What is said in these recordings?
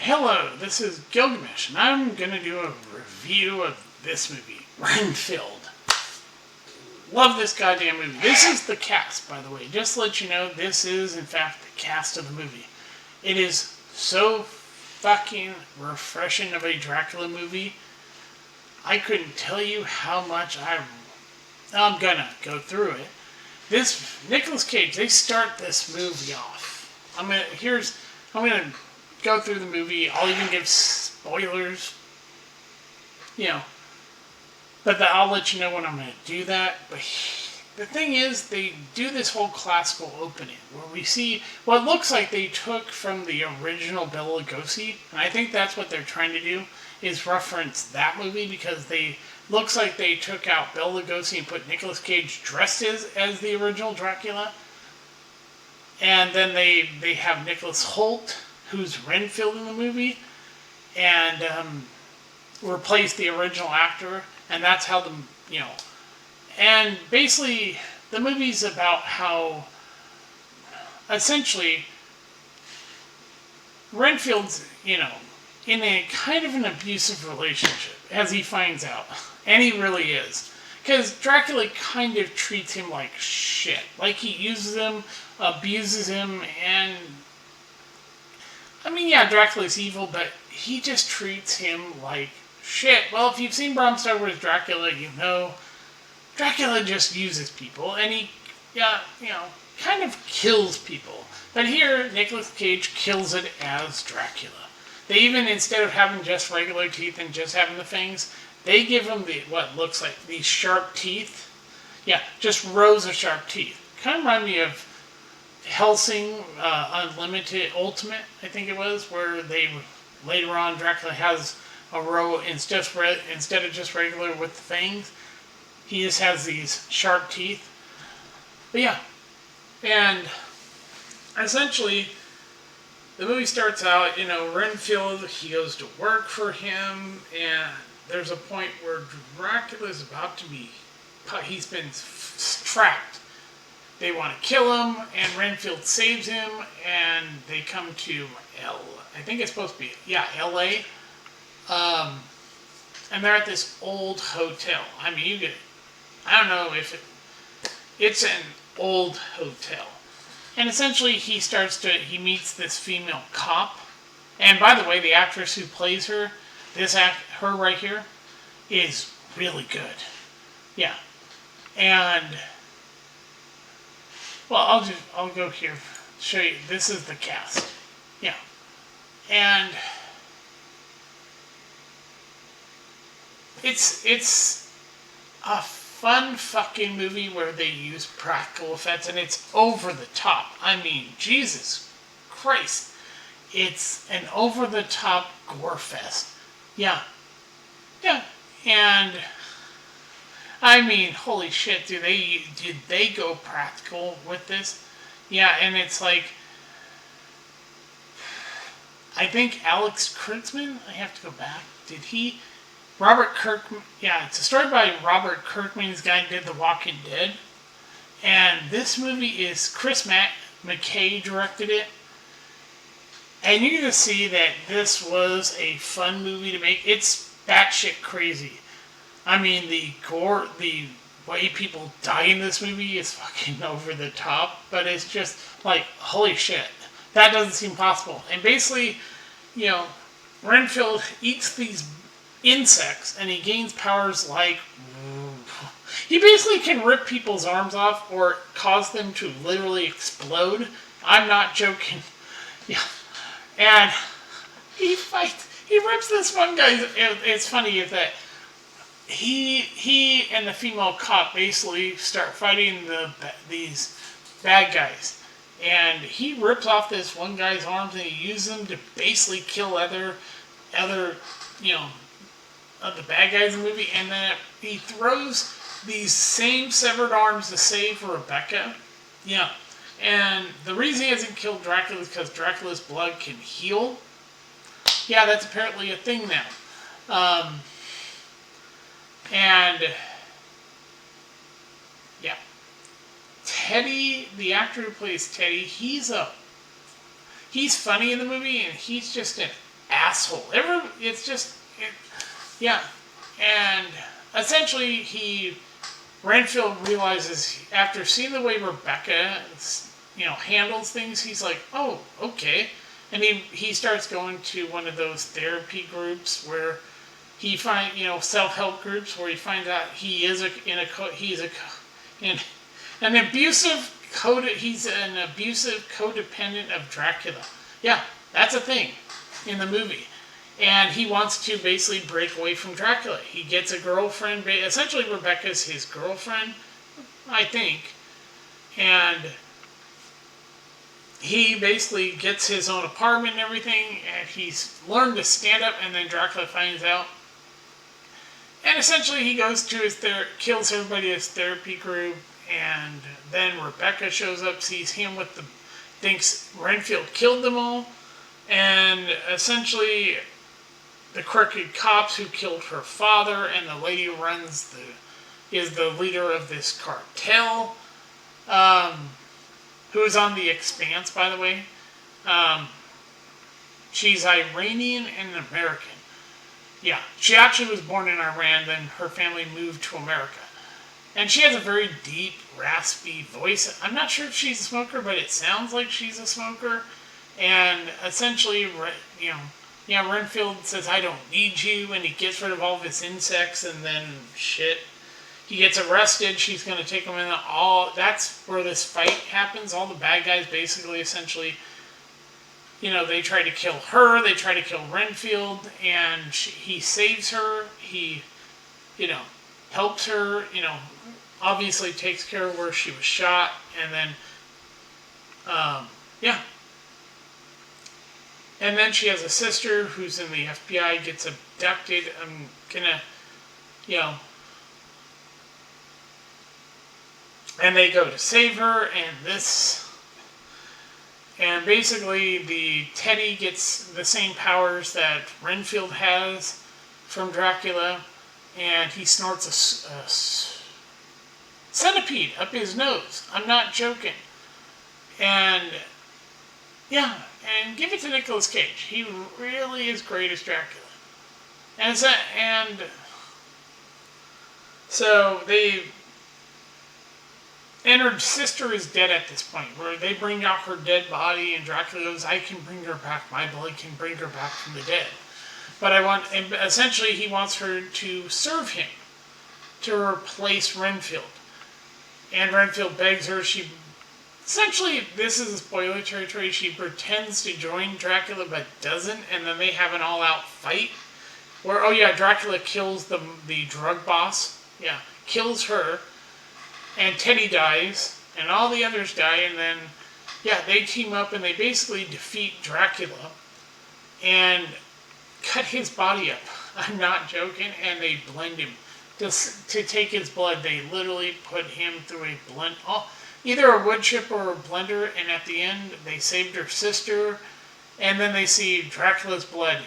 Hello, this is Gilgamesh, and I'm going to do a review of this movie, Renfield. Love this goddamn movie. This is the cast, by the way. Just to let you know, this is, in fact, the cast of the movie. It is so fucking refreshing of a Dracula movie. I couldn't tell you how much I'm gonna go through it. This, Nicolas Cage, they start this movie off. I'm gonna go through the movie. I'll even give spoilers, but I'll let you know when I'm going to do that. But the thing is, they do this whole classical opening where we see what looks like they took from the original Bela Lugosi, and I think that's what they're trying to do, is reference that movie, because looks like they took out Bela Lugosi and put Nicolas Cage dressed as the original Dracula, and then they have Nicholas Hoult, who's Renfield in the movie, and replace the original actor, and that's how and basically the movie's about how essentially Renfield's, in a kind of an abusive relationship, as he finds out, and he really is. Because Dracula kind of treats him like shit. Like, he uses him, abuses him, and Dracula's evil, but he just treats him like shit. Well, if you've seen Bram Stoker's Dracula, you know Dracula just uses people, and he, kind of kills people. But here, Nicolas Cage kills it as Dracula. They even, instead of having just regular teeth and just having the fangs, they give him what looks like these sharp teeth. Yeah, just rows of sharp teeth. Kind of remind me of Hellsing Unlimited Ultimate, I think it was, where later on Dracula has a row instead of just regular with the fangs. He just has these sharp teeth. But yeah, and essentially the movie starts out, Renfield, he goes to work for him, and there's a point where Dracula's about to he's been trapped. They want to kill him, and Renfield saves him, and they come to I think it's supposed to be, L.A., and they're at this old hotel. I don't know if it's an old hotel. And essentially he meets this female cop. And by the way, the actress who plays her, her right here, is really good. Yeah. And, well, I'll go here, show you. This is the cast. Yeah. And it's a fun fucking movie where they use practical effects, and it's over the top. Jesus Christ. It's an over the top gore fest. Yeah. Yeah. And holy shit, did they go practical with this? Yeah, and it's like, I think Alex Kurtzman, I have to go back, Robert Kirkman, it's a story by Robert Kirkman. This guy did The Walking Dead. And this movie is, Chris McKay directed it. And you're going to see that this was a fun movie to make. It's batshit crazy. The gore, the way people die in this movie is fucking over the top. But it's just like, holy shit. That doesn't seem possible. And basically, Renfield eats these insects, and he gains powers like, he basically can rip people's arms off or cause them to literally explode. I'm not joking. Yeah. And he rips this one guy. It's funny is that he and the female cop basically start fighting these bad guys, and he rips off this one guy's arms, and he uses them to basically kill other of the bad guys in the movie, and then he throws these same severed arms to save Rebecca. Yeah. And the reason he hasn't killed Dracula is because Dracula's blood can heal. Yeah, that's apparently a thing now. And yeah. Teddy, the actor who plays Teddy, he's funny in the movie, and he's just an asshole. Yeah. And essentially, Renfield realizes after seeing the way Rebecca, handles things, he's like, oh, okay. And he starts going to one of those therapy groups where he self-help groups where he finds out he's an abusive he's an abusive codependent of Dracula. Yeah, that's a thing in the movie. And he wants to basically break away from Dracula. He gets a girlfriend. Essentially, Rebecca's his girlfriend, I think. And he basically gets his own apartment and everything. And he's learned to stand up. And then Dracula finds out. And essentially, he goes to kills everybody at his therapy group. And then Rebecca shows up, sees him thinks Renfield killed them all. And essentially, the crooked cops who killed her father, and the lady who is the leader of this cartel, who is on The Expanse, by the way. She's Iranian and American. Yeah, she actually was born in Iran, then her family moved to America. And she has a very deep, raspy voice. I'm not sure if she's a smoker, but it sounds like she's a smoker. And essentially, Renfield says, I don't need you, and he gets rid of all of his insects, and then shit. He gets arrested, she's going to take him in. That's where this fight happens. All the bad guys basically, essentially, they try to kill her, they try to kill Renfield, and he saves her, he, helps her, obviously takes care of where she was shot, and then, And then she has a sister who's in the FBI, gets abducted. I'm gonna, and they go to save her, and basically the Teddy gets the same powers that Renfield has from Dracula, and he snorts a centipede up his nose. I'm not joking. And yeah, and give it to Nicolas Cage. He really is great as Dracula. And her sister is dead at this point, where they bring out her dead body, and Dracula goes, I can bring her back. My blood can bring her back from the dead. But essentially he wants her to serve him, to replace Renfield. And Renfield begs her, essentially, this is spoiler territory, she pretends to join Dracula but doesn't, and then they have an all-out fight where, Dracula kills the drug boss. Yeah, kills her, and Teddy dies, and all the others die, and then, they team up and they basically defeat Dracula and cut his body up. I'm not joking, and they blend him. To take his blood, they literally put him through a blend, either a wood chip or a blender, and at the end, they saved her sister, and then they see Dracula's blood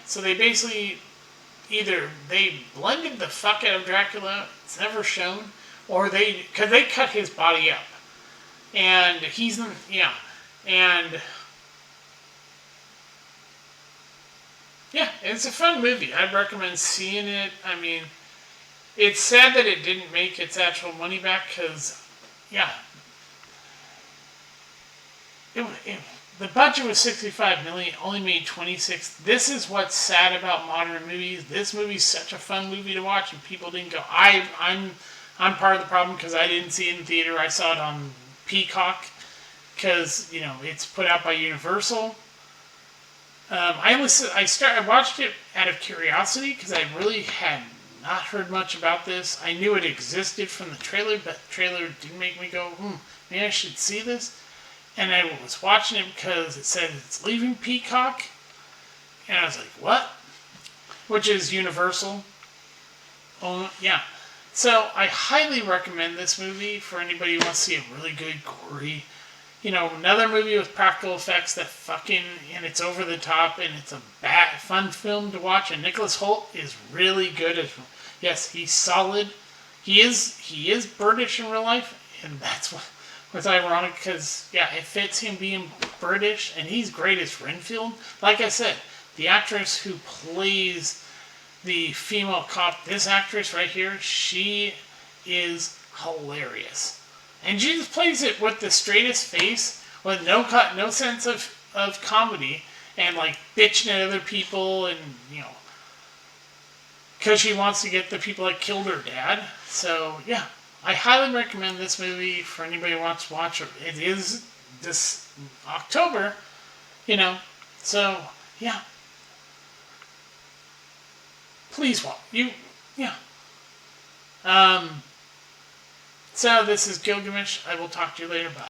so they basically, either they blended the fuck out of Dracula, it's never shown, or because they cut his body up, and it's a fun movie. I'd recommend seeing it. I mean, it's sad that it didn't make its actual money back, because the budget was $65 million, only made $26. This is what's sad about modern movies. This movie's such a fun movie to watch, and people didn't go. I'm part of the problem because I didn't see it in theater. I saw it on Peacock because it's put out by Universal. I watched it out of curiosity because I really had not heard much about this. I knew it existed from the trailer, but the trailer didn't make me go, maybe I should see this. And I was watching it because it said it's leaving Peacock. And I was like, what? Which is Universal. Oh, yeah. So I highly recommend this movie for anybody who wants to see a really good, gory, another movie with practical effects and it's over the top, and it's a fun film to watch. And Nicholas Hoult is really good yes, he's solid. He is British in real life, and that's It's ironic because, yeah, it fits him being British, and he's great as Renfield. Like I said, the actress who plays the female cop, this actress right here, she is hilarious. And she just plays it with the straightest face, with no sense of comedy, and like bitching at other people, and because she wants to get the people that killed her dad. So yeah, I highly recommend this movie for anybody who wants to watch it. It is this October, you know. So yeah, please watch you. Yeah. Um. So this is Gilgamesh. I will talk to you later. Bye.